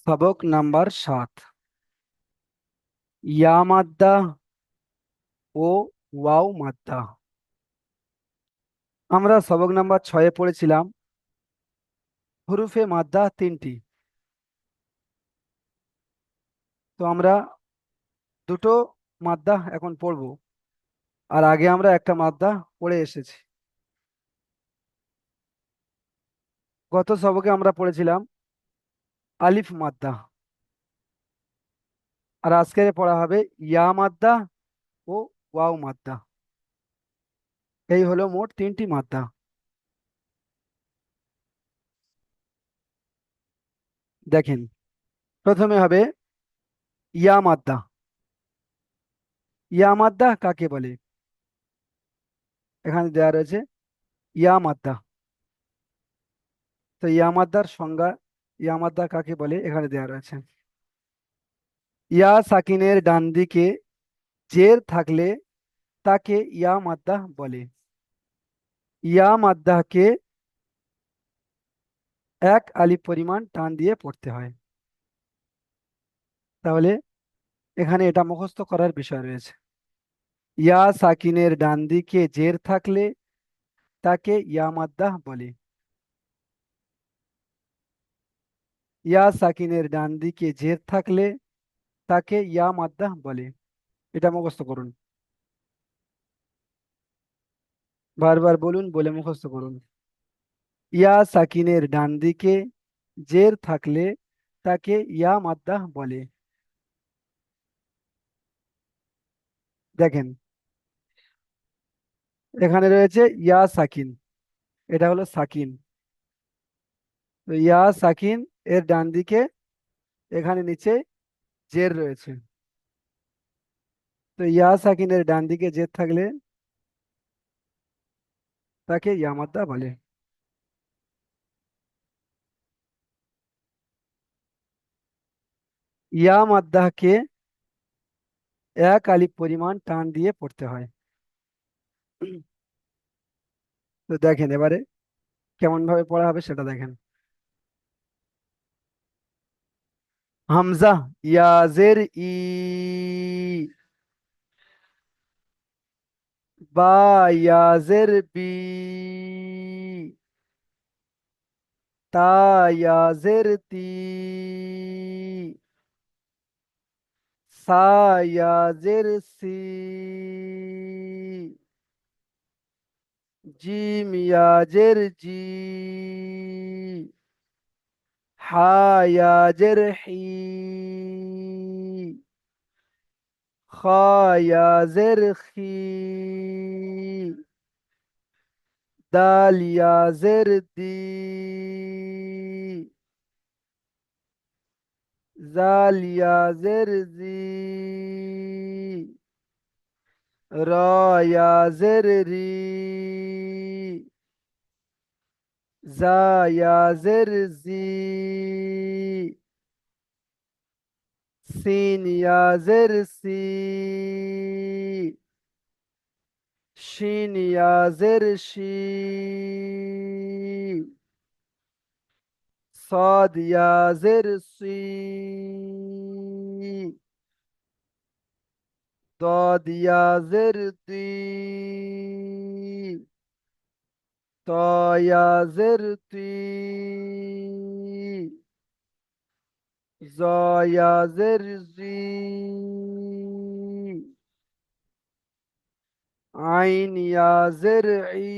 সবক নাম্বার 7। ইয়া মাদ্দা ও ওয়াও মাদ্দা। আমরা সবক নাম্বার 6-এ পড়েছিলাম হরুফে মাদ্দা 3টি। তো আমরা দুটো মাদ্দা এখন পড়ব, আর আগে আমরা একটা মাদ্দা পড়ে এসেছি। গত সবকে আমরা পড়েছিলাম আলিফ মাদ্দা, আর আজকে পড়া হবে ইয়া মাদ্দা ও ওয়াও মাদ্দা। এই হলো মোট 3টি মাদ্দা। দেখেন, প্রথমে হবে ইয়া মাদ্দা। ইয়া মাদ্দা কাকে বলে? এখানে দেওয়া রয়েছে ইয়া মাদ্দা। তো ইয়া মাদ্দার সংজ্ঞা, ইয়া মাদ্দা কাকে বলে এখানে দেওয়া রয়েছে। ইয়া সাকিনের ডান দিকে জের থাকলে তাকে ইয়া মাদ্দা বলে। ইয়া মাদ্দাকে এক আলিফ পরিমাণ টান দিয়ে পড়তে হয়। তাহলে এখানে এটা মুখস্থ করার বিষয় রয়েছে। ইয়া সাকিনের ডান দিকে জের থাকলে তাকে ইয়া মাদ্দা বলে। ইয়া সাকিনের ডান দিকে জের থাকলে তাকে ইয়া মাদ্দা বলে। এটা মুখস্থ করুন, বারবার বলুন, বলে মুখস্থ করুন। ইয়া সাকিনের ডান দিকে জের থাকলে তাকে ইয়া মাদ্দা বলে। দেখেন, এখানে রয়েছে ইয়া সাকিন, এটা হলো সাকিন। তো ইয়া সাকিন এর ডান দিকে এখানে নিচে জের রয়েছে। তো ইয়া সাকিনের ডান দিকে জের থাকলে তাকে ইয়া মাদ্দা বলে। ইয়া মাদ্দাকে এক আলিফ পরিমাণ টান দিয়ে পড়তে হয়। তো দেখেন এবারে কেমন ভাবে পড়া হবে সেটা দেখেন। হামজা ইয়া জের ই, বা ইয়া জের বি, তা ইয়া জের তি, সা ইয়া জের সি, জিম ইয়া জের জি, হা ইয়া জের হি, খা ইয়া জের খি, দাল ইয়া জের দি, জাল ইয়া জের জি, রা ইয়া জের রি, জা ইয়া জের জি, সিন ইয়া জের সি, শিন ইয়া জের শি, صاد ইয়া জের সি, ضاد ইয়া জের দি, ত ইয়া জের তি, জ ইয়া জের জি, আইন ইয়া জের ই,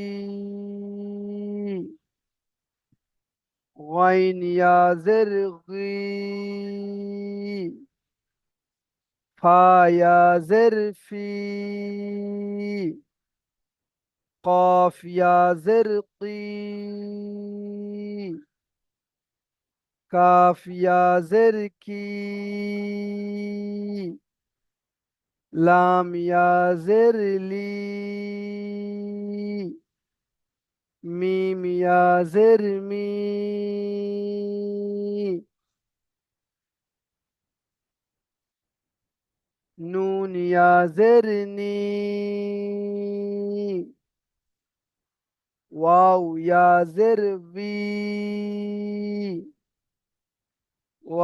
غين ইয়া জের গি, ফা ইয়া জের ফি, قاف ইয়া জের কি, কাফ ইয়া জের কি, লাম ইয়া জের লি, মিম ইয়া জের মি, নুন ইয়া জের নি, ওয়াও ইয়া জের বি,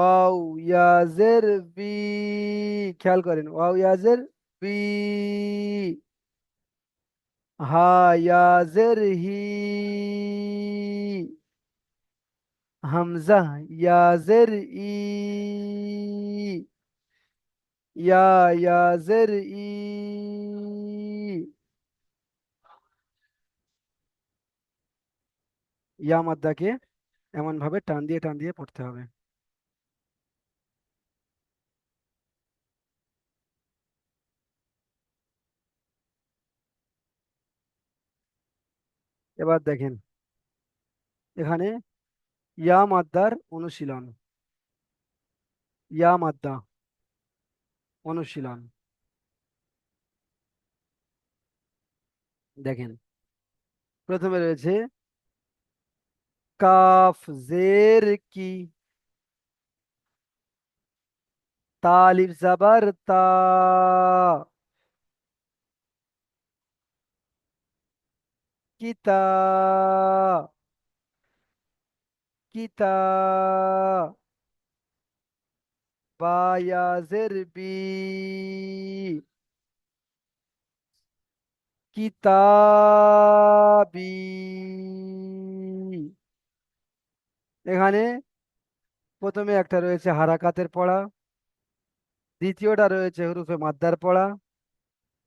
ওয়াও ইয়াজের বি, খেয়াল করেন, ওয়াও ইয়াজের বি, হা ইয়াজের হি, হামজা ইয়াজের ই, ইয়া ইয়াজের ই, ইয়া মাদ্দাকে এমন ভাবে টান দিয়ে টান দিয়ে পড়তে হবে। এবার দেখেন এখানে ইয়া মাদ্দার অনুশীলন, ইয়া মাদ্দা অনুশীলন। দেখেন প্রথমে রয়েছে কাফ জের কি, তালিফ জাবার তা, কিতা, কিতা, বা ইয়াজের বি, কিতাবি। এখানে প্রথমে একটা রয়েছে হারাকাতের পড়া, দ্বিতীয়টা রয়েছে হুরুফে মাদ্দার পড়া,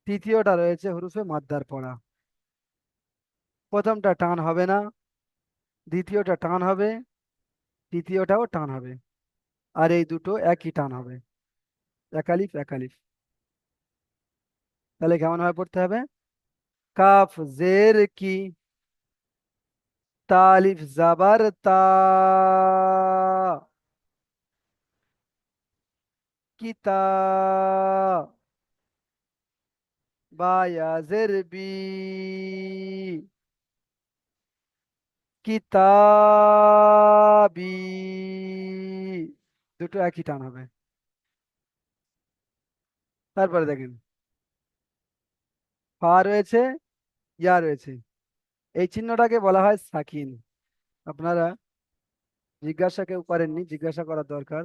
তৃতীয়টা রয়েছে হুরুফে মাদ্দার পড়া। প্রথমটা টান হবে না, দ্বিতীয়টা টান হবে, তৃতীয়টাও টান হবে, আর এই দুটো একই টান হবে, একালিফ একালিফ। তাহলে কেমন ভাবে পড়তে হবে? কাফ জের কি, তালিফ জাবার তা, কিতা, বা ইয়াজের বি, কিতাবি। দুটো একই টান হবে। তারপরে দেখেন ফা রয়েছে, ইয়া রয়েছে, এই চিহ্নটাকে বলা হয় সাকিন। আপনারা জিজ্ঞাসা কেউ করেননি, জিজ্ঞাসা করা দরকার।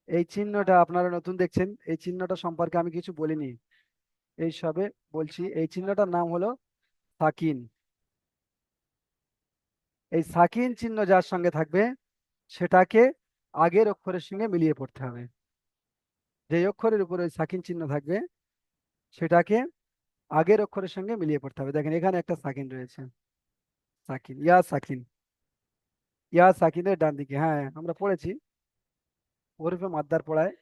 এই চিহ্নটা আপনারা নতুন দেখছেন, এই চিহ্নটা সম্পর্কে আমি কিছু বলিনি, এই সবে বলছি। এই চিহ্নটার নাম হলো সাকিন। এই সাকিন চিহ্ন যার সঙ্গে থাকবে সেটাকে আগের অক্ষরের সঙ্গে মিলিয়ে পড়তে হবে। যে অক্ষরের উপরে ওই সাকিন চিহ্ন থাকবে সেটাকে আগের অক্ষরের সঙ্গে মিলিয়ে পড়তে হবে। দেখেন এখানে একটা সাকিন রয়েছে, সাকিন, ইয়া সাকিন, ইয়া সাকিনের ডান দিকে, হ্যাঁ আমরা পড়েছি ওরফে মাদ্দার পড়ায়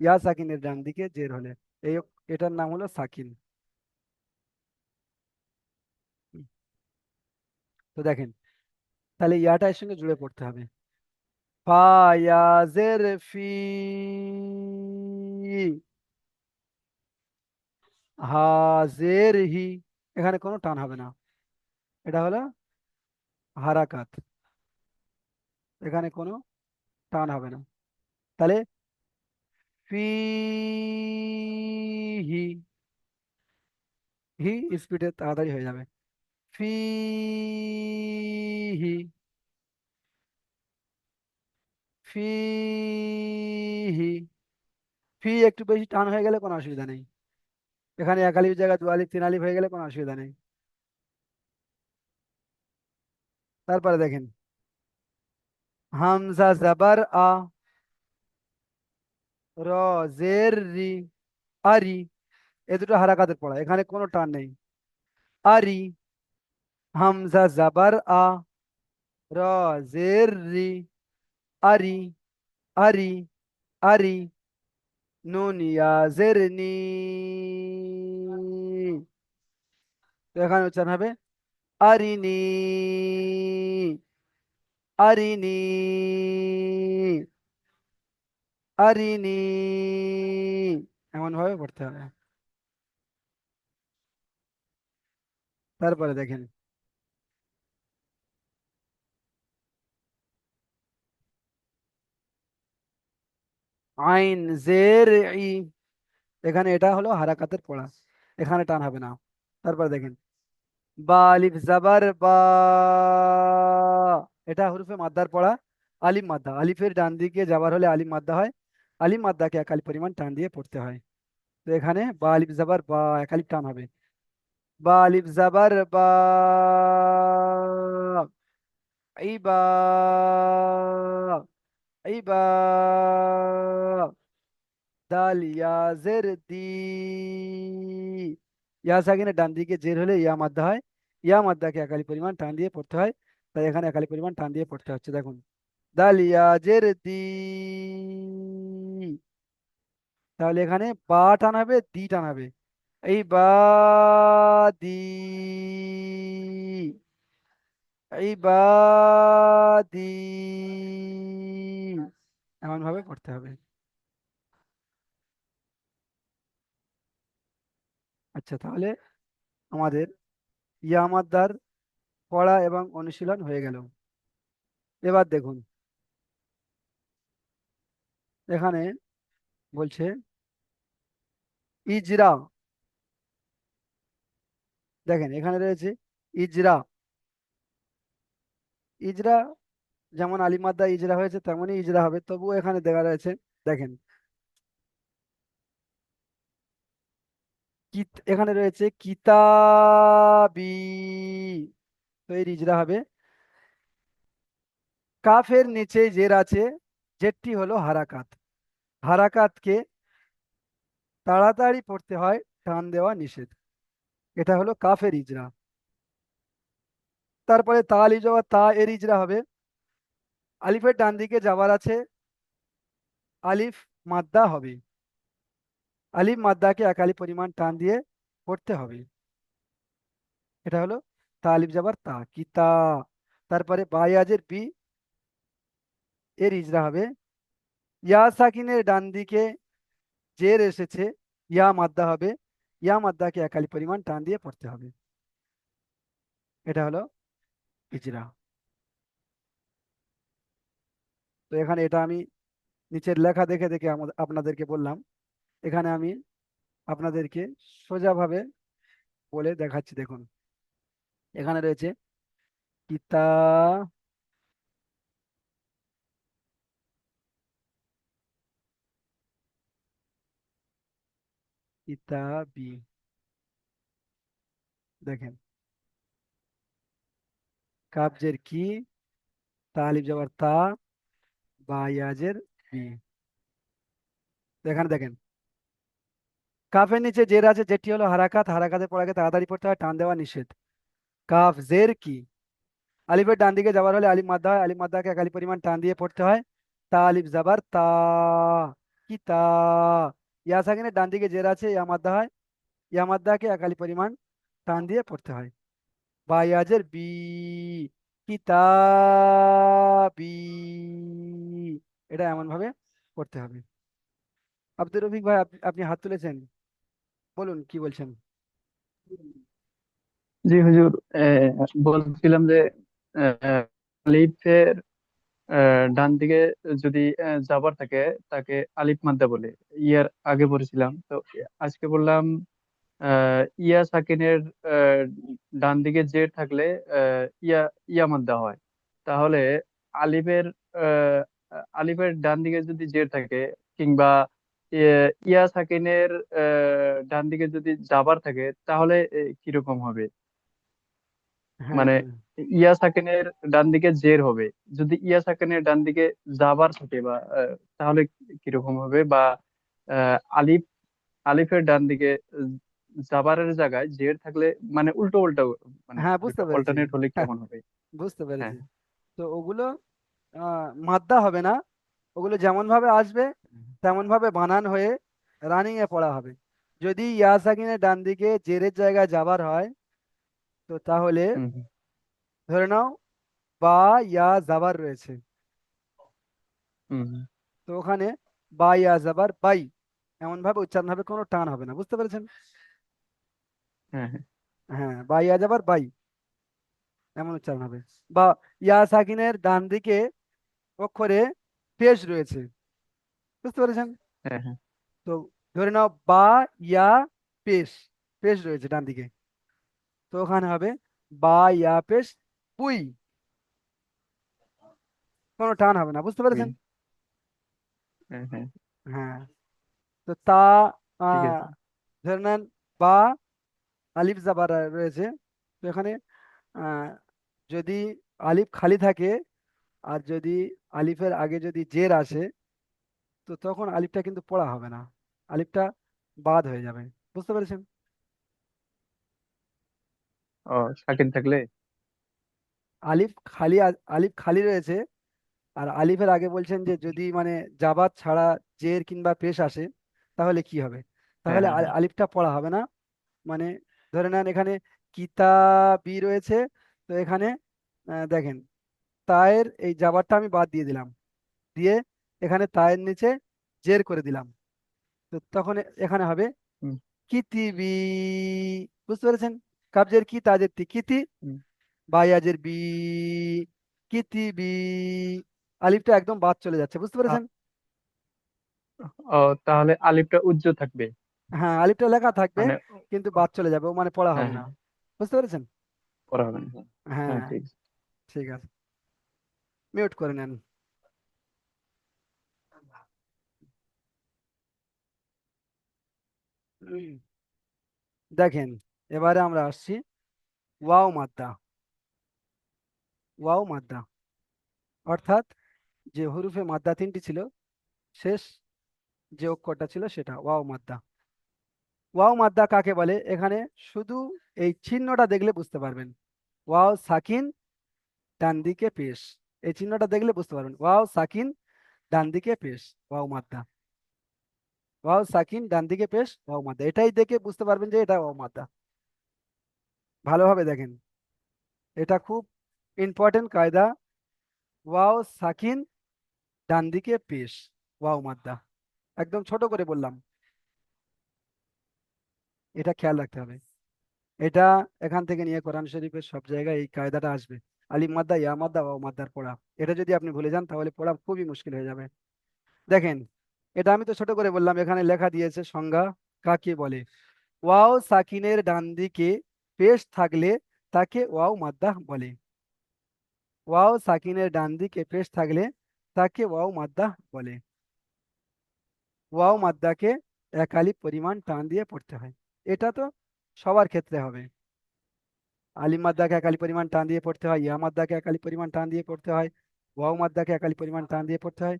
ইয়া সাকিনের ডান দিকে জের হলে এই এটার নাম হলো সাকিন। হুম, তো দেখেন তাহলে ইয়াটা এর সঙ্গে জুড়ে পড়তে হবে। ফা ইয়া জের ফি, হাজের হি, এখানে কোনো টান হবে না, এটা হলো হারাকাত, এখানে কোনো টান হবে না। তাহলে ফি, হি, হি স্পিডে তাড়াতাড়ি হয়ে যাবে, ফি, হি, ফি, হি। ফি একটু বেশি টান হয়ে গেলে কোনো অসুবিধা নেই, এখানে এক আলিফ জায়গায় দু আলিফ তিন আলিফ হয়ে গেলে কোনো অসুবিধা নেই। তারপরে দেখেন হামজা জাবার আ, র জের রি, আরি, এ দুটো হারাকাতের পড়া, এখানে কোনো টান নেই। আরি, হামজা জাবার আ, র জের রি, আরি, আরি, আরি, নুন ইয়া জের নি, তো এখানে উচ্চারণ হবে আরিনি, আরিনি, আরিনি, এমন ভাবে পড়তে হবে। তারপরে দেখেন আইন জের ই, এখানে এটা হলো হারাকাতের পড়া, এখানে টান হবে না। তারপরে দেখেন বা আলিফ জাবার বা, এটা হরফে মাদ্দার পড়া, আলিফ মাদ্দা, আলিফের ডান দিকে যাবার হলে আলিফ মাদ্দা হয়। আলিফ মাদ্দাকে এক আলিফ পরিমাণ টান দিয়ে পড়তে হয়। তো এখানে বা আলিফ জাবার বা, এক আলিফ টান হবে। বা আলিফ জাবার বা, এই বা, এই বা, দাল ইয়া জের দি। ইয়া সাকিনের ডান দিকে জের হলে ইয়া মাদ্দা হয়। ইয়া মাদ্দাকে একালি পরিমাণ টান দিয়ে পড়তে হয়। তাই এখানে একালি পরিমাণ টান দিয়ে পড়তে হচ্ছে, দেখুন। দাল ইয়া জের দি। তাহলে এখানে বা টান হবে, দি টান হবে। এই বা, দি, এই বা, দি, এমন ভাবে পড়তে হবে। আচ্ছা, তাহলে আমাদের ইয়া মাদ্দার পড়া এবং অনুশীলন হয়ে গেল। এবার দেখুন, এখানে বলছে ইজরা। দেখেন এখানে রয়েছে ইজরা। ইজরা, যেমন আলিফ মাদ্দা ইজরা হয়েছে তেমনই ইজরা হবে, তবুও এখানে দেখা রয়েছে। দেখেন এখানে রয়েছে কিতাবি, তো এর ইজরা হবে। কাফের নিচে জের আছে, জেরটি হলো হারাকাত। হারাকাতকে তাড়াতাড়ি পড়তে হয়, টান দেওয়া নিষেধ। এটা হলো কাফের ইজরা। তারপরে তা আলিফ জবর তা, এর ইজরা হবে। আলিফের ডান দিকে যাবার আছে, আলিফ মাদ্দা হবে। আলিফ মাদ্দাকে এক আলিফ পরিমাণ টান দিয়ে পড়তে হবে। এটা হলো তা আলিফ জবর তা, কিতা। তারপরে বায়াজের বি, এর ইজরা হবে। ইয়া সাকিনের ডান দিকে জের এসেছে, ইয়া মাদ্দা হবে। ইয়া মাদ্দাকে এক আলিফ পরিমাণ টান দিয়ে পড়তে হবে। এটা হলো ইজরা। তো এখানে এটা আমি নিচের লেখা দেখে দেখে আপনাদেরকে বললাম। এখানে আমি আপনাদেরকে সোজাভাবে বলে দেখাচ্ছি, দেখুন। এখানে রয়েছে কিতা, কিতাবি। দেখেন কাবজের কি, তা আলিফ জবর তা, বা ইয়াজের বি। তো এখানে দেখেন কাফের নিচে জের আছে, যেটি হলো হারাকাত। হারাকাতের পর আগে তাড়াতাড়ি পড়তে হয়, টান দেওয়া নিষেধ। কাফ জের কি, আলিফের ডান দিকে যাবার হলে আলিফ মাদ্দা হয়। আলিফ মাদ্দাকে এক আলিফ পরিমাণ টান দিয়ে পড়তে হয়। তা আলিফ জাবার তা, কি তা। ইয়া সাকিনের ডান দিকে জের আছে, ইয়া মাদ্দা হয়। ইয়া মাদ্দাকে এক আলিফ পরিমাণ টান দিয়ে পড়তে হয়। বা ইয়াজের বি, কিতাবি। এটা এমন ভাবে করতে হবে। আব্দুর রফিক ভাই, আপনি হাত তুলেছেন, বলুন কি বলছেন। জি হুজুর, বলছিলাম যে আহ, আলিফের ডান দিকে যদি জাবার থাকে তাকে আলিফ মাদ্দা বলে। ইয়ার আগে পড়েছিলাম তো, আজকে বললাম ইয়া সাকিনের আহ, ডান দিকে জের থাকলে ইয়া ইয়া মাদ্দা হয়। তাহলে আলিফের আহ, আলিফের ডান দিকে যদি জের থাকে, কিংবা ইয়া সাকিনের ডান দিকে যদি জাবার থাকে, তাহলে কিরকম হবে? হ্যাঁ, মানে হ্যাঁ, ইয়া সাকিনের ডান দিকে জের হবে, যদি ইয়া সাকিনের ডান দিকে জাবার থাকে, বা তাহলে কিরকম হবে? বা আলিফ আলিফের ডান দিকে জাবারের জায়গায় জের থাকলে, মানে উল্টো উল্টো, মানে হ্যাঁ, বুঝতে দুটো পেরেছি। অল্টারনেট হলে হ্যাঁ, কেমন হবে? বুঝতে হ্যাঁ, পেরেছি। তো ওগুলো মাদ্দা হবে না, ওগুলো যেমন ভাবে আসবে তেমন ভাবে বানান হয়ে রানিং এ পড়া হবে। যদি ইয়া সাকিনের ডান দিকে জেরের জায়গায় যাবার হয়, তো তাহলে হুম হুম ধরে নাও বা ইয়া জাবার রয়েছে, হুম হুম, তো ওখানে বা ইয়া জাবার বাই, এমন ভাবে উচ্চারণ হবে, কোনো টান হবে না, বুঝতে পেরেছেন। হ্যাঁ হ্যাঁ হ্যাঁ, বা ইয়া জাবার বাই, এমন উচ্চারণ হবে। বা ইয়া সাকিনের ডান দিকে অক্ষরে পেশ রয়েছে, বুঝতে পেরেছেন। হ্যাঁ হ্যাঁ তো ধরে নাও বা ইয়া পেশ, পেশ রয়েছে ডান দিকে, তো ওখানে হবে বা ইয়া পেশ পুই। কোনো টান হবে না, বুঝতে পেরেছেন? হুম। হ্যাঁ হ্যাঁ। হ্যাঁ। তো তা, ঠিক আহ আছে। ধরে নেন বা, আলিফ জাবার রয়েছে। তো এখানে আহ যদি আলিফ খালি থাকে, আর যদি আলিফের আগে যদি জের আসে, তো তখন আলিফটা কিন্তু পড়া হবে না, আলিফটা বাদ হয়ে যাবে, বুঝতে পেরেছেন? ও, সাকিন থাকলে। আলিফ খালি রয়েছে, আর আলিফের আগে বলছেন যে যদি মানে জাবাদ ছাড়া জের কিংবা পেশ আসে, তাহলে কি হবে? হ্যাঁ তাহলে হ্যাঁ হ্যাঁ। আলিফটা পড়া হবে না। মানে ধরে নেন এখানে কিতাবি রয়েছে, তো এখানে দেখেন তায়ের এই জাবারটা আমি বাদ দিয়ে দিলাম, দিয়ে এখানে তায়ের নিচে জের করে দিলাম। তো তখন এখানে হবে হুম কিতিবি, বুঝতে পেরেছেন? কাবজের কি, তাজের তি, কিতি, হুম। বায়াজের বি, কিতিবি, আলিফটা একদম বাদ চলে যাচ্ছে, বুঝতে আ- পেরেছেন? ও, তাহলে আলিফটা উজ্জ্ব থাকবে। হ্যাঁ, আলিফটা লেখা থাকবে, মানে কিন্তু বাদ চলে যাবে, ও মানে পড়া হ্যাঁ হবে না, হ্যাঁ, বুঝতে পেরেছেন? পড়া হবে না। হ্যাঁ হ্যাঁ, হ্যাঁ, ঠিক আছে। ঠিক আছে, মিউট করে নেন। দেখেন, এবারে আমরা আসছি ওয়াও মাদ্দা। ওয়াও মাদ্দা অর্থাৎ যে হরুফে মাদ্দা তিনটি ছিল, শেষ যে অক্ষরটা ছিল সেটা ওয়াও মাদ্দা। ওয়াও মাদ্দা কাকে বলে, এখানে শুধু এই চিহ্নটা দেখলে বুঝতে পারবেন। ওয়াও সাকিন, ডান দিকে পেশ, এই চিহ্নটা দেখলে বুঝতে পারবেন ওয়াও সাকিন, ডান দিকে পেশ, ওয়াও মাদ্দা। ওয়াও সাকিন, ডান দিকে পেশ, ওয়াও মাদ্দা, এটাই দেখে বুঝতে পারবেন যে এটা ওয়াও মাদ্দা। ভালোভাবে দেখেন, এটা খুব ইম্পর্টেন্ট কায়দা। ওয়াও সাকিন, ডান দিকে পেশ, ওয়াও মাদ্দা, একদম ছোট করে বললাম, এটা খেয়াল রাখতে হবে। এটা এখান থেকে নিয়ে কোরআন শরীফের সব জায়গায় এই কায়দাটা আসবে। আলিফ মাদ্দা, ইয়া মাদ্দা, ওয়াও মাদ্দার পড়া, এটা যদি আপনি ভুলে যান তাহলে পড়া খুবই মুশকিল হয়ে যাবে। দেখেন, এটা আমি তো ছোট করে বললাম, এখানে লেখা দিয়েছে সংজ্ঞা কাকে বলে। ওয়াও সাকিনের ডান দিকে পেশ থাকলে তাকে ওয়াও মাদ্দা বলে। ওয়াও সাকিনের ডান দিকে পেশ থাকলে তাকে ওয়াও মাদ্দা বলে। ওয়াও মাদ্দাকে এক আলিফ পরিমাণ টান দিয়ে পড়তে হয়। এটা তো সবার ক্ষেত্রে হবে। আলিম মাদ্দাকে এক আলিফ পরিমাণ টান দিয়ে পড়তে হয়, ইয়া মাদ্দাকে এক আলিফ পরিমাণ টান দিয়ে পড়তে হয়, ওয়াও মাদ্দাকে এক আলিফ পরিমাণ টান দিয়ে পড়তে হয়।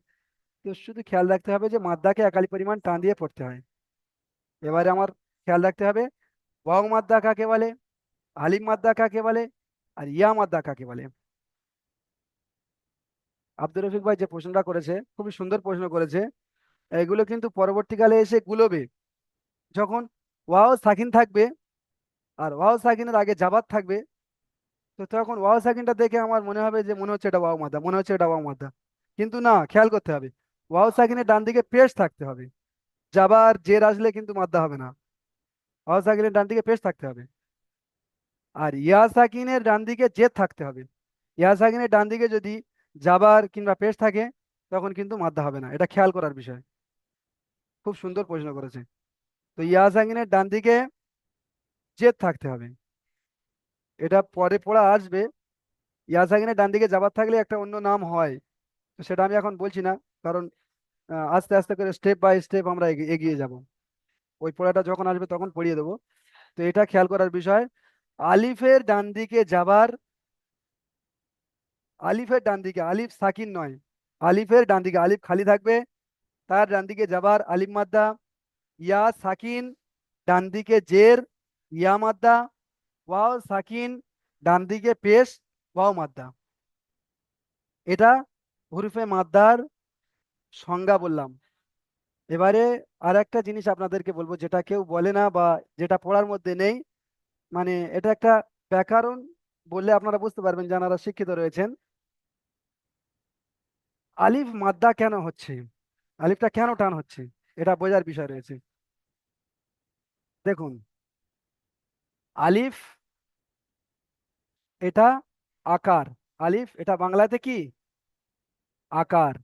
তো শুধু খেয়াল রাখতে হবে যে মাদ্দাকে এক আলিফ পরিমাণ টান দিয়ে পড়তে হয়। এবারে আমার খেয়াল রাখতে হবে ওয়াও মাদ্দা কাকে বলে, আলিম মাদ্দা কাকে বলে, আর ইয়া মাদ্দা কাকে বলে। আব্দুর রফিক ভাই যে প্রশ্নটা করেছে খুবই সুন্দর প্রশ্ন করেছে। এগুলো কিন্তু পরবর্তীকালে এসে গুলোবে, যখন ওয়াও সাকিন থাকবে আর ওয়াও সাকিনের আগে জাবাত থাকবে, তো তখন ওয়াও সাকিনটা দেখে আমার মনে হবে যে মনে হচ্ছে এটা ওয়াও মাদ্দা, মনে হচ্ছে এটা ওয়াও মাদ্দা। কিন্তু না, খেয়াল করতে হবে ওয়াও সাকিনের ডান দিকে পেশ থাকতে হবে, জাবার জের আসলে কিন্তু মাদ্দা হবে না। ওয়াও সাকিনের ডান দিকে পেশ থাকতে হবে, আর ইয়া সাকিনের ডান দিকে জেদ থাকতে হবে। ইয়া সাকিনের ডান দিকে যদি জাবার কিংবা পেশ থাকে, তখন কিন্তু মাদ্দা হবে না, এটা খেয়াল করার বিষয়। খুব সুন্দর প্রশ্ন করেছে। তো ইয়া সাকিনের ডান দিকে জেদ থাকতে হবে, এটা পরে পড়া আসবে। ইয়া সাকিনের ডান দিকে জাবার থাকলে একটা অন্য নাম হয়, তো সেটা আমি এখন বলছি না, কারণ আস্তে আস্তে করে স্টেপ বাই স্টেপ আমরা এগিয়ে যাব। ওই পড়াটা যখন আসবে তখন পড়িয়ে দেবো। তো এটা খেয়াল করার বিষয়। আলিফের ডান দিকে যাবার, আলিফের ডান দিকে, আলিফ সাকিন নয়, আলিফের ডান দিকে আলিফ খালি থাকবে, তার ডান দিকে যাবার আলিফ মাদ্দা, ইয়া সাকিন, ডান দিকে জের, ইয়া মাদ্দা, ওয়াও সাকিন, ডান দিকে পেশ, ওয়াও মাদ্দা। এটা হুরুফে মাদ্দার সংজ্ঞা বললাম। এবারে আর একটা জিনিস আপনাদেরকে বলবো, যেটা কেউ বলে না বা যেটা পড়ার মধ্যে নেই, মানে এটা একটা ব্যাকরণ বললে আপনারা বুঝতে পারবেন যারা শিক্ষিত রয়েছেন। আলিফ মাদ্দা কেন হচ্ছে, আলিফটা কেন টান হচ্ছে, এটা বোঝার বিষয় রয়েছে। দেখুন, আলিফ এটা আকার, আলিফ এটা বাংলাতে কি আকার,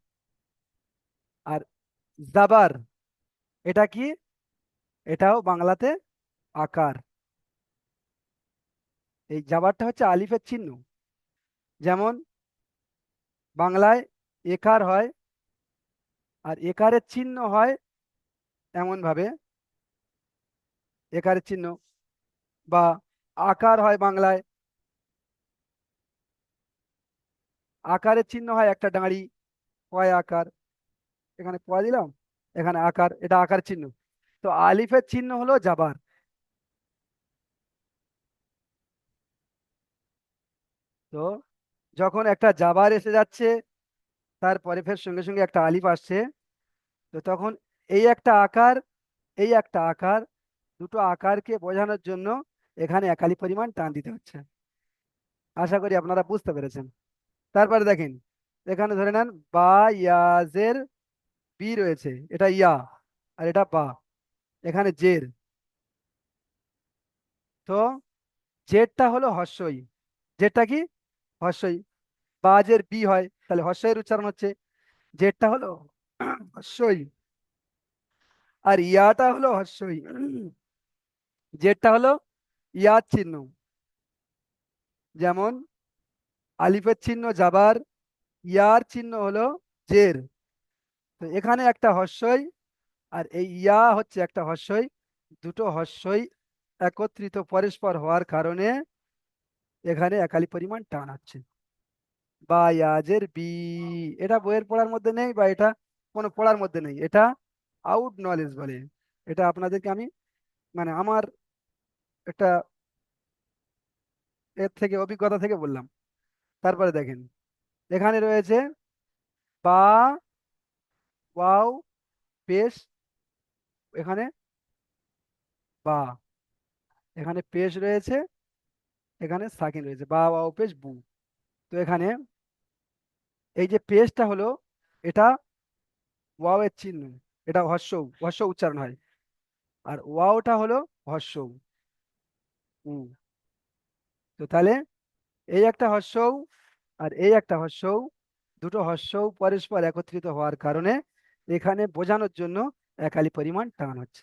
আর জাবার এটা কি, এটাও বাংলাতে আকার। এই জাবারটা হচ্ছে আলিফের চিহ্ন। যেমন বাংলায় একার হয়, আর একারের চিহ্ন হয় এমন ভাবে, একারের চিহ্ন বা আকার হয় বাংলায়, আকারের চিহ্ন হয় একটা দাঁড়ি, কয় আকার, এখানে কয় দিলাম, এখানে আকার, এটা আকার চিহ্ন। তো আলিফের চিহ্ন হলো জাবার। তো যখন একটা জাবার এসে যাচ্ছে, তারপরে ফের সঙ্গে সঙ্গে একটা আলিফ আসছে, তো তখন এই একটা আকার, এই একটা আকার, দুটো আকারকে বোঝানোর জন্য এখানে একালি পরিমাণ টান দিতে হচ্ছে। আশা করি আপনারা বুঝতে পেরেছেন। তারপরে দেখেন, এখানে ধরে নেন বা ইয়াজের বি রয়েছে, এটা ইয়া আর এটা বা, এখানে জের। তো জেরটা হলো হর্ষই, জেরটা কি, হর্ষই। বাজের বি হয় তাহলে হর্ষের উচ্চারণ হচ্ছে, জেরটা হলো হর্ষই, আর ইয়াটা হলো হর্ষই, জেরটা হলো ইয়ার চিহ্ন। যেমন আলিফের চিহ্ন জাবার, ইয়ার চিহ্ন হলো জের। তো এখানে একটা হর্ষই আর এই ইয়া হচ্ছে একটা হর্ষই, দুটো হর্ষই একত্রিত পরস্পর হওয়ার কারণে এখানে একালি পরিমাণ টান হচ্ছে। বা ইয়াজের বি, এটা বইয়ের পড়ার মধ্যে নেই বা এটা কোনো পড়ার মধ্যে নেই, এটা আউট নলেজ বলে। এটা আপনাদেরকে আমি, মানে আমার একটা এর থেকে অভিজ্ঞতা থেকে বললাম। তারপরে দেখেন, এখানে রয়েছে বা, ওয়াও, পেশ, এখানে বা, এখানে পেশ রয়েছে, এখানে সাকিন রয়েছে, বা ওয়াও পেশ বু। তো এখানে এই যে পেশটা হলো, এটা ওয়াও এর চিহ্ন, এটা হর্ষ, হর্ষ উচ্চারণ হয়, আর ওয়াওটা হলো হর্ষ উ। তো তাহলে এই একটা হর্ষৌ আর এই একটা হর্ষৌ, দুটো হর্ষৌ পরস্পর একত্রিত হওয়ার কারণে এখানে বোঝানোর জন্য একালি পরিমাণ টান হচ্ছে।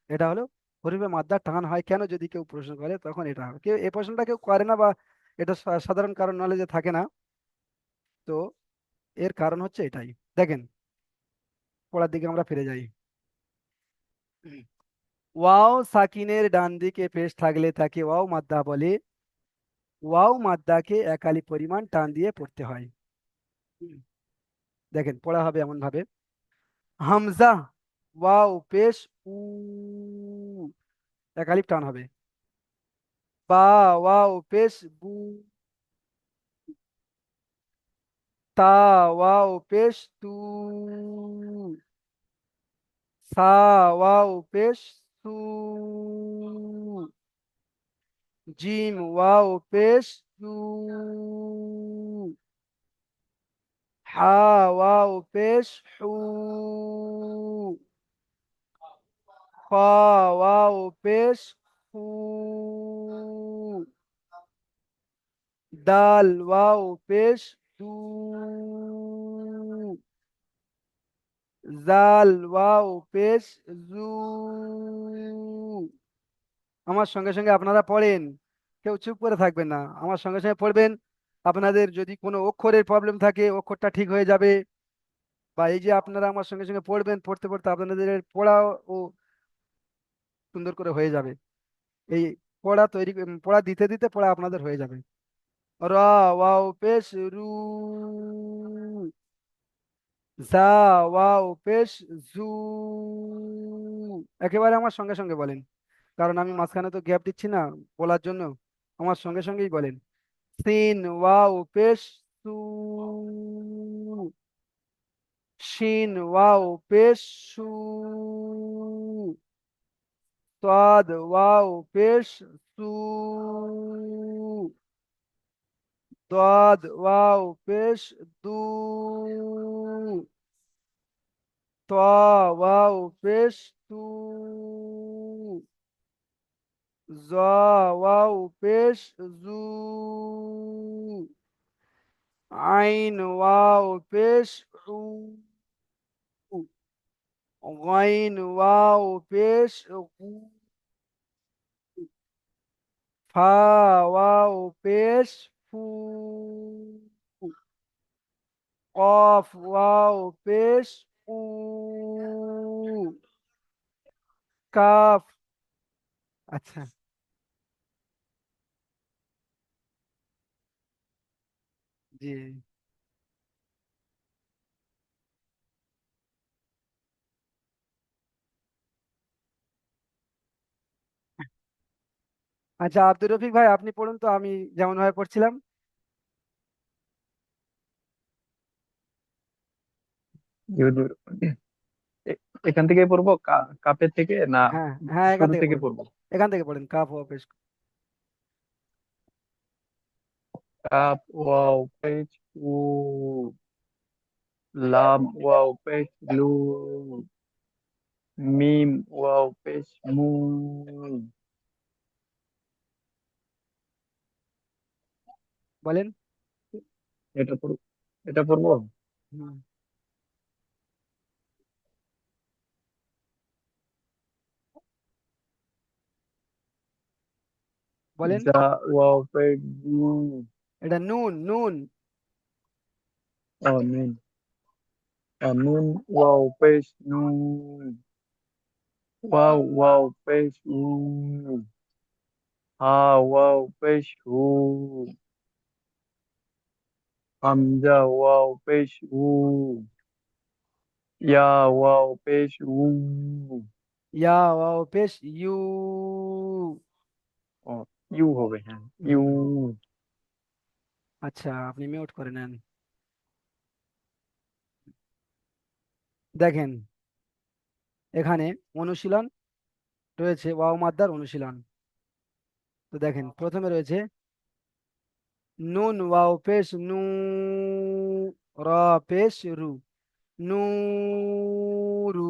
এটা হলো হরফে মাদ্দার টান হয় কেন, যদি কেউ প্রশ্ন করে তখন এটা হবে। কেউ এই প্রশ্নটা কেউ করে না বা এটা সাধারণ কারণ নলেজে থাকে না। তো এর কারণ হচ্ছে এটাই। দেখেন, পড়ার দিকে আমরা ফিরে যাই। ওয়াও সাকিনের ডান দিকে পেশ থাকলে তাকে ওয়াও মাদ্দা বলে। ওয়াও মাদ্দাকে একালি পরিমাণ টান দিয়ে পড়তে হয়। হুম, দেখেন পড়া হবে এমন ভাবে, হামজা ওয়াও পেশ উ, একালিপ টান হবে। বা ওয়াও পেশ বু, তা ওয়াও পেশ তু, সা ওয়াও পেশ সু, জিম ওয়াও পেশ জু, হা ওয়াও পেশ হু, খা ওয়াও পেশ হু, দাল ওয়াও পেশ দু, জাল ওয়াও পেশ জু। আমার সঙ্গে সঙ্গে আপনারা পড়েন, কেউ চুপ করে থাকবেন না, আমার সঙ্গে সঙ্গে পড়বেন। আপনাদের যদি কোনো অক্ষরের প্রবলেম থাকে অক্ষরটা ঠিক হয়ে যাবে, বা এই যে আপনারা আমার সঙ্গে সঙ্গে পড়বেন, পড়তে পড়তে আপনাদের পড়াও ও সুন্দর করে হয়ে যাবে। এই পড়া তৈরি, পড়া দিতে দিতে পড়া আপনাদের হয়ে যাবে। রা ওয়াও পেশ রু, জা ওয়াও পেশ জু। একেবারে আমার সঙ্গে সঙ্গে বলেন, কারণ আমি মাঝখানে তো গ্যাপ দিচ্ছি না বলার জন্য, আমার সঙ্গে সঙ্গেই বলেন। সিন ওয়াও পেশ সু, শিন ওয়াও পেশ সু, সাদ ওয়াও পেশ সু, দাদ ওয়াও পেশ দু, তা ওয়াও পেশ তু, জা ওয়াও পেশ জু, আইন ওয়াও পেশ উ, গাইন ওয়াও পেশ গু, ফা ওয়াও পেশ ফু, কফ ওয়াও পেশ উ, কাফ। আচ্ছা, জি। আচ্ছা, আব্দুর রফিক ভাই আপনি পড়ুন তো, আমি যেমন ভাবে পড়ছিলাম। হুজুর, এ- এখান থেকে পড়বো, কাপের থেকে না হ্যাঁ হ্যাঁ, এখান শুরু থেকে থেকে পড়ুন। পড়বো? এখান থেকে পড়েন, কাফ ওয়াও পেশ। কাপ ওয়াও পেশ উ, লাম ওয়াও পেশ লু, মিম ওয়াও পেশ মু। বলেন। এটা পড়ব, এটা পড়বো। হুম, বলেন। যা ওয়াও পেশ জু, এটা নুন, নুন। ও নুন, নুন ওয়াও পেশ নু, ওয়াও ওয়াও পেশ উ, হা ওয়াও পেশ হু, হামজা ওয়াও পেশ উ, ইয়া ওয়াও পেশ উ। ইয়া ওয়াও পেশ ইউ। ও, ইউ হবে, হ্যাঁ ইউ। হুম। আচ্ছা, আপনি মিউট করে নেন। দেখেন, এখানে অনুশীলন রয়েছে, ওয়াও মাদ্দার অনুশীলন। তো দেখেন, প্রথমে রয়েছে নুন ওয়াও পেশ নু, র পেশ রু, নূরু।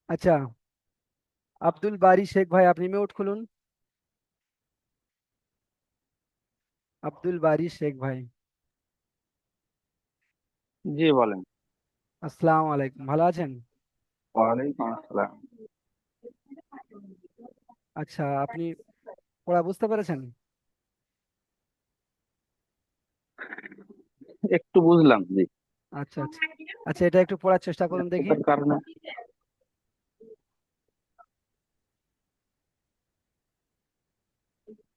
আচ্ছা, আব্দুল বারি শেখ ভাই আপনি মিউট খুলুন। আব্দুল বারি শেখ ভাই, জি বলেন। আসসালামু আলাইকুম, ভালো আছেন? ওয়ালাইকুম আসসালাম। আচ্ছা, আপনি পড়া বুঝতে পেরেছেন? একটু বুঝলাম, জি। আচ্ছা আচ্ছা। আচ্ছা, এটা একটু পড়ার চেষ্টা করুন দেখি। ব্যস্ততার কারণে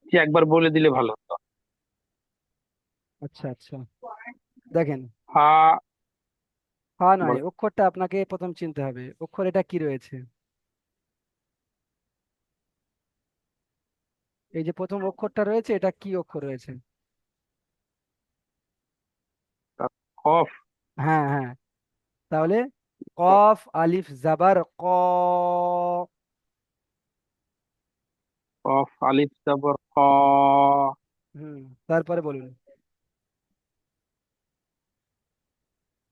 কি একবার বলে দিলে ভালো হতো। আচ্ছা আচ্ছা, দেখেন, হা। হা নয়, বলে। অক্ষরটা আপনাকে প্রথম চিনতে হবে, অক্ষর এটা কি রয়েছে। এই যে প্রথম অক্ষরটা রয়েছে, এটা কি অক্ষর রয়েছে? কফ। হ্যাঁ হ্যাঁ, তাহলে ক- কফ আলিফ জাবার ক। কফ আলিফ জবর ক। হুম, তারপরে বলুন।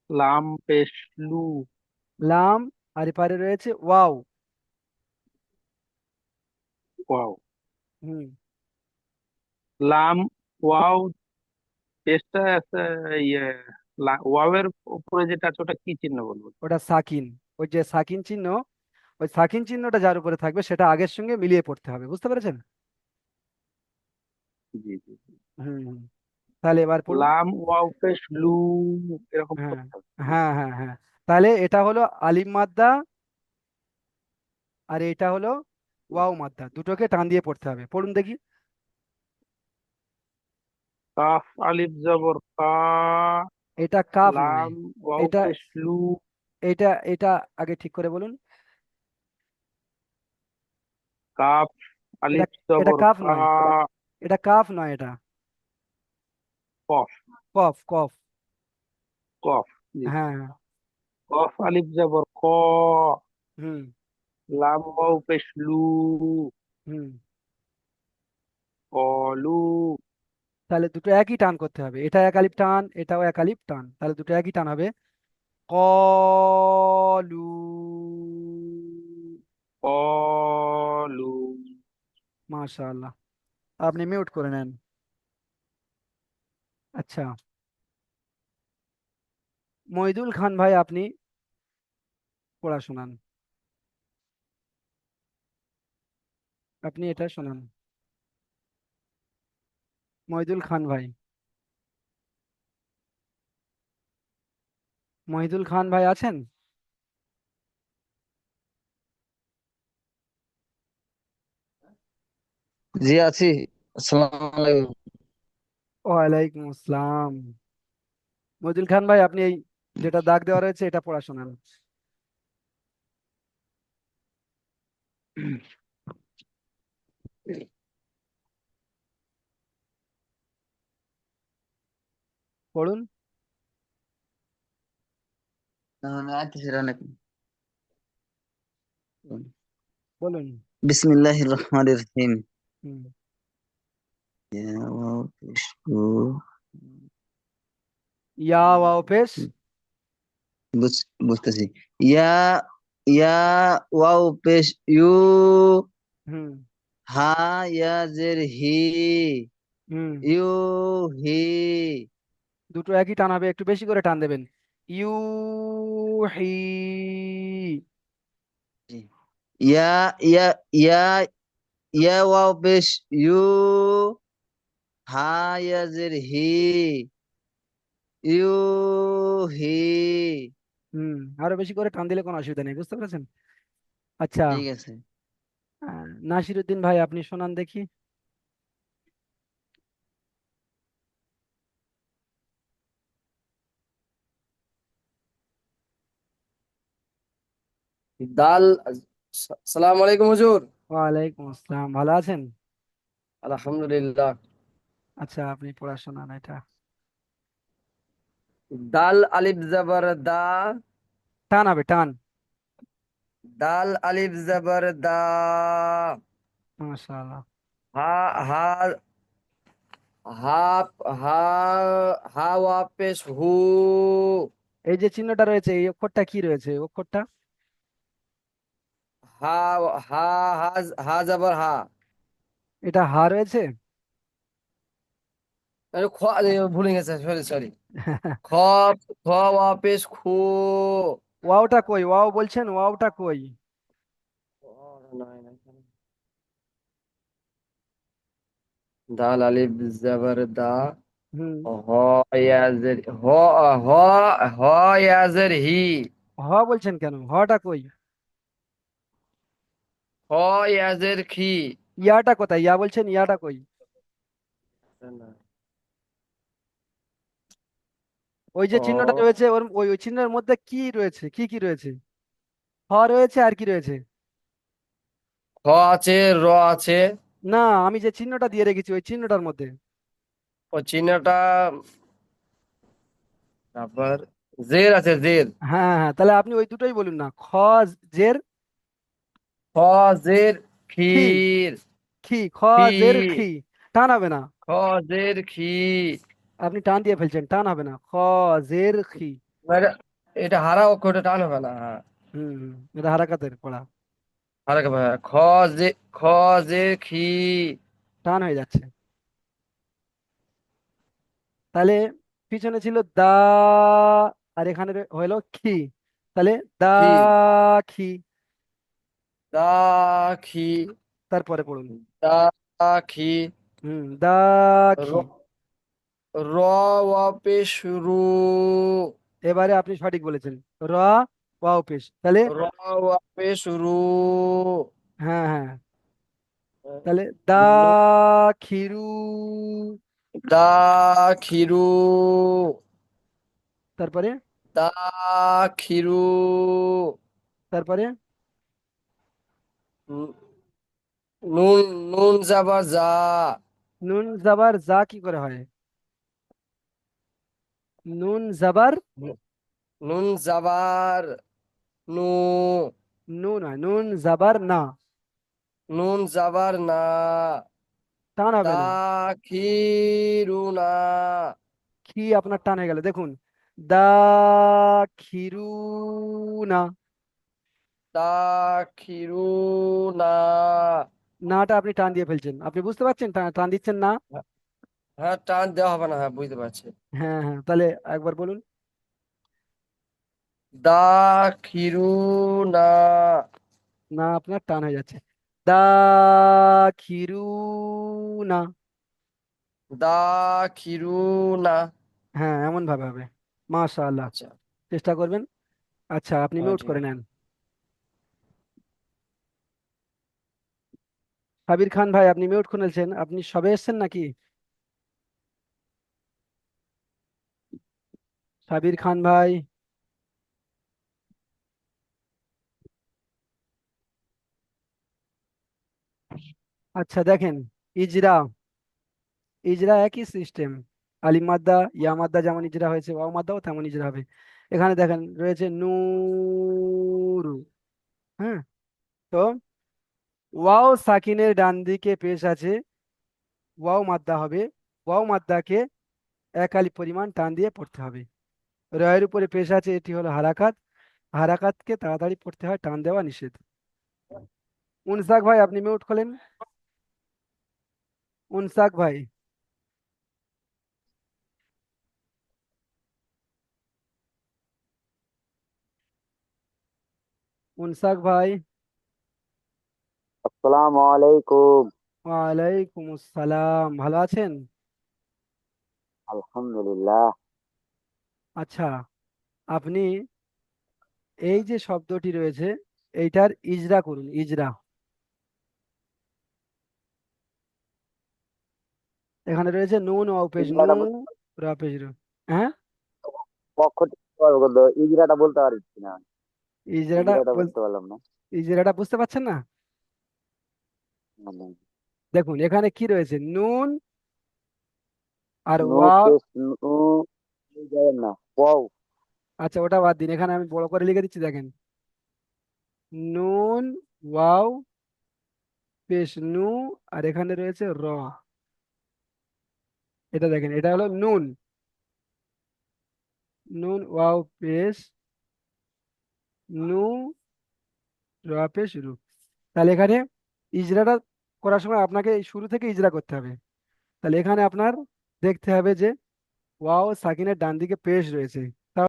লাম পেশ লু। লাম, আর এপারে রয়েছে ওয়াও। ওয়াও। হুম, লাম ওয়াও পেশটা আছে। ইয়ে, ওয়াও এর উপরে যেটা আছে ওটা কি চিহ্ন বলবো? ওটা সাকিন। ওই যে সাকিন চিহ্ন, ওই সাকিন চিহ্নটা যার উপরে থাকবে সেটা আগের সঙ্গে মিলিয়ে পড়তে হবে, বুঝতে পেরেছেন? জি জি জি। হুম হুম। তাহলে এবার পড়ুন। লাম ওয়াও পেশ লু, এরকম হ্যাঁ করতে হবে। জি। হ্যাঁ হ্যাঁ হ্যাঁ, তাহলে এটা হলো আলিম মাদ্দা, আর এটা হলো ওয়াও মাদ্দা, দুটোকে টান দিয়ে পড়তে হবে, পড়ুন দেখি। কাফ আলিফ জবর কা। এটা কাফ নয়, লাম ওয়াও এটা পেশ লু। এটা আগে ঠিক করে বলুন। কাফ এটা আলিফ এটা জবর কাফ কা। নয়, এটা কাফ নয়, এটা কফ। কফ, কফ। কফ। জি। হ্যাঁ হ্যাঁ, কফ আলিফ জবর ক। হুম লাম ওয়াও পেশ লু। হুম। কলু। তাহলে দুটো একই টান করতে হবে, এটা এক আলিফ টান, এটাও এক আলিফ টান, তাহলে দুটো একই টান হবে। কলু। কলু। মাশাআল্লাহ, আপনি মিউট করে নেন। আচ্ছা, মইদুল খান ভাই আপনি পড়া শোনান, আপনি এটা শোনান, মইদুল খান ভাই। মহিদুল খান ভাই আছেন? জি আছি। আসসালামু আলাইকুম। ওয়ালাইকুম আসসালাম। মহিদুল খান ভাই, আপনি এই যেটা দাগ দেওয়া রয়েছে এটা পড়া শোনান। পড়ুন। আইতেছি রান্না। বলুন। বিসমিল্লাহির রহমানির রহিম। হুম। ইয়া ওয়াও পেশকু। ইয়া ওয়াও পেশ। বুঝতেছি। ইয়া ইয়া ওয়াও পেশ ইউ। হুম। হা ইয়া জের হি। হুম। You he. দুটো একই টান হবে, একটু বেশি করে টান দেবেন। ইউ হি। Yeah yeah yeah yeah wow পেশ ইউ। হা ইয়া জের হি। You he. হুম। আরো বেশি করে টান দিলে কোনো অসুবিধা নেই, বুঝতে পেরেছেন? আচ্ছা। ঠিক আছে। নাসিরুদ্দিন ভাই, আপনি শোনান দেখি। দাল। সালাম আলাইকুম হুজুর। ওয়ালাইকুম আসসালাম, ভালো আছেন? আলহামদুলিল্লাহ। আচ্ছা, আপনি পড়া শোনান এটা। দাল আলিফ জবর দা। টান হবে, টান। দাল আলিফ জবর দা। মাশাআল্লাহ। হা হা হা হা হা ওয়াপেশ হু। এই যে চিহ্নটা রয়েছে, এই অক্ষরটা কি রয়েছে, এই অক্ষরটা? হা হা হা হা জবর হা। এটা হা রয়েছে। আরে ভুলে গেছে, সরি সরি। খ খ ওয়াপেশ খু। ওয়াওটা কই? ওয়াও বলছেন, ওয়াওটা কই? দাল আলিফ জবর দা। হুম। হ ইয়াজের হ হ হ ইয়াজের হি। হ বলছেন কেন? হটা কই? হ ইয়াজের খি। ইয়াটা কোথায়? ইয়া বলছেন, ইয়াটা কই? ওই যে চিহ্নটা হ রয়েছে, ওর ওই ওই চিহ্নের মধ্যে কি রয়েছে, কি কি রয়েছে? হ রয়েছে, আর কি রয়েছে? খ আছে, র আছে। না, আমি যে চিহ্নটা দিয়ে রেখেছি ওই চিহ্নটার মধ্যে। ও চিহ্নটা তারপর জের আছে, জের। হ্যাঁ হ্যাঁ, তাহলে আপনি ওই দুটোই বলুন না। খ জের খ জের খি। ক্ষীর। খি, খ খি। জের খি। টান হবে না। খ জের খি। আপনি টান দিয়ে ফেলছেন, টান হবে না। খ জের খি। এটা এটা হারা অক্ষরটা টান হবে না, হ্যাঁ। হুম হুম, এটা হারাকাতের পড়া। হারা কে ভাই, খ জের খি। টান হয়ে যাচ্ছে। তাহলে পিছনে ছিল দা, আর এখানে হলো খি। তাহলে দা খি। খি। দা খি। তারপরে পড়ুন। দা খি। হুম, দা র খি। র ওয়াপে শুরু। এবারে আপনি সঠিক বলেছেন। র ওয়াও পেশ, তাহলে র ওয়াপে শুরু। হ্যাঁ হ্যাঁ, তাহলে দা নু- খিরু। দা খিরু। তারপরে দা খিরু। তারপরে নুন নুন যাবার যা। নুন জাবার যা কি করে হয়? নুন জাবার নুন যাবার নু। নু নয়, নুন জাবার না। নুন যাবার না। টান হবে না। দাখিরুনা। খি আপনার টান হয়ে গেল, দেখুন। দা খিরু না। দাখিরুনা। নাটা আপনি টান দিয়ে ফেলছেন, আপনি বুঝতে পারছেন? টান দিচ্ছেন না। হ্যাঁ, টান দেওয়া হবে না, হ্যাঁ বুঝতে পারছি। হ্যাঁ হ্যাঁ, তাহলে একবার বলুন। দাখিরুনা। না, আপনার টান হয়ে যাচ্ছে। দা খিরু না। দাখিরুনা। হ্যাঁ, এমন ভাবে হবে। মাশাআল্লাহ। আচ্ছা। চেষ্টা করবেন। আচ্ছা, আপনি হ্যাঁ মিউট ঠিক করে আছে। নেন। সাবির খান ভাই, আপনি মিউট খুলেছেন, আপনি সবে এসেছেন নাকি? সাবির খান ভাই। আচ্ছা দেখেন, ইজরা, ইজরা একই সিস্টেম। আলিফ মাদ্দা ইয়া মাদ্দা যেমন ইজরা হয়েছে, ওয়াও মাদ্দাও তেমন ইজরা হবে। এখানে দেখেন রয়েছে নূরু। হ্যাঁ, তো ওয়াও সাকিনের ডান দিকে পেশ আছে, ওয়াও মাদ্দা হবে। ওয়াও মাদ্দাকে এক আলিফ পরিমাণ টান দিয়ে পড়তে হবে। রয়ের উপরে পেশ আছে, এটি হলো হারাকাত। হারাকাতকে তাড়াতাড়ি পড়তে হয়, টান দেওয়া নিষেধ। উনসাক ভাই, আপনি মিউট খোলেন। উনসাক ভাই। উনসাক ভাই। আসসালামু আলাইকুম। ওয়ালাইকুম আসসালাম, ভালো আছেন? আলহামদুলিল্লাহ। আচ্ছা, আপনি এই যে শব্দটি রয়েছে, এইটার ইজরা করুন, ইজরা। এখানে রয়েছে নুন ওয়াও পেশ নু, ইজরাটা রা পেশ রু। হ্যাঁ, পক্ষ থেকে বলবো, কিন্তু ইজরাটা বলতে পারছি না। ইজরাটা ইজরাটা বল, বুঝতে পারলাম না। ইজরাটা বুঝতে পারছেন না? মানে দেখুন এখানে কি রয়েছে, নুন আর নো ওয়া। পেশ নো, এই জানেন না ওয়াও। আচ্ছা, ওটা বাদ দিন, এখানে আমি বড় করে লিখে দিচ্ছি, দেখেন। নুন ওয়াও পেশ নু, আর এখানে রয়েছে র। এটা দেখেন, এটা হলো নুন। নুন ওয়াও পেশ নু, র পেশ রু। তাহলে এখানে ইজরাটা করার সময় আপনাকে এই শুরু থেকে ইজরা করতে হবে। তাহলে এখানে আপনার দেখতে হবে যে ওয়াও সাকিনের ডান দিকে পেশ রয়েছে,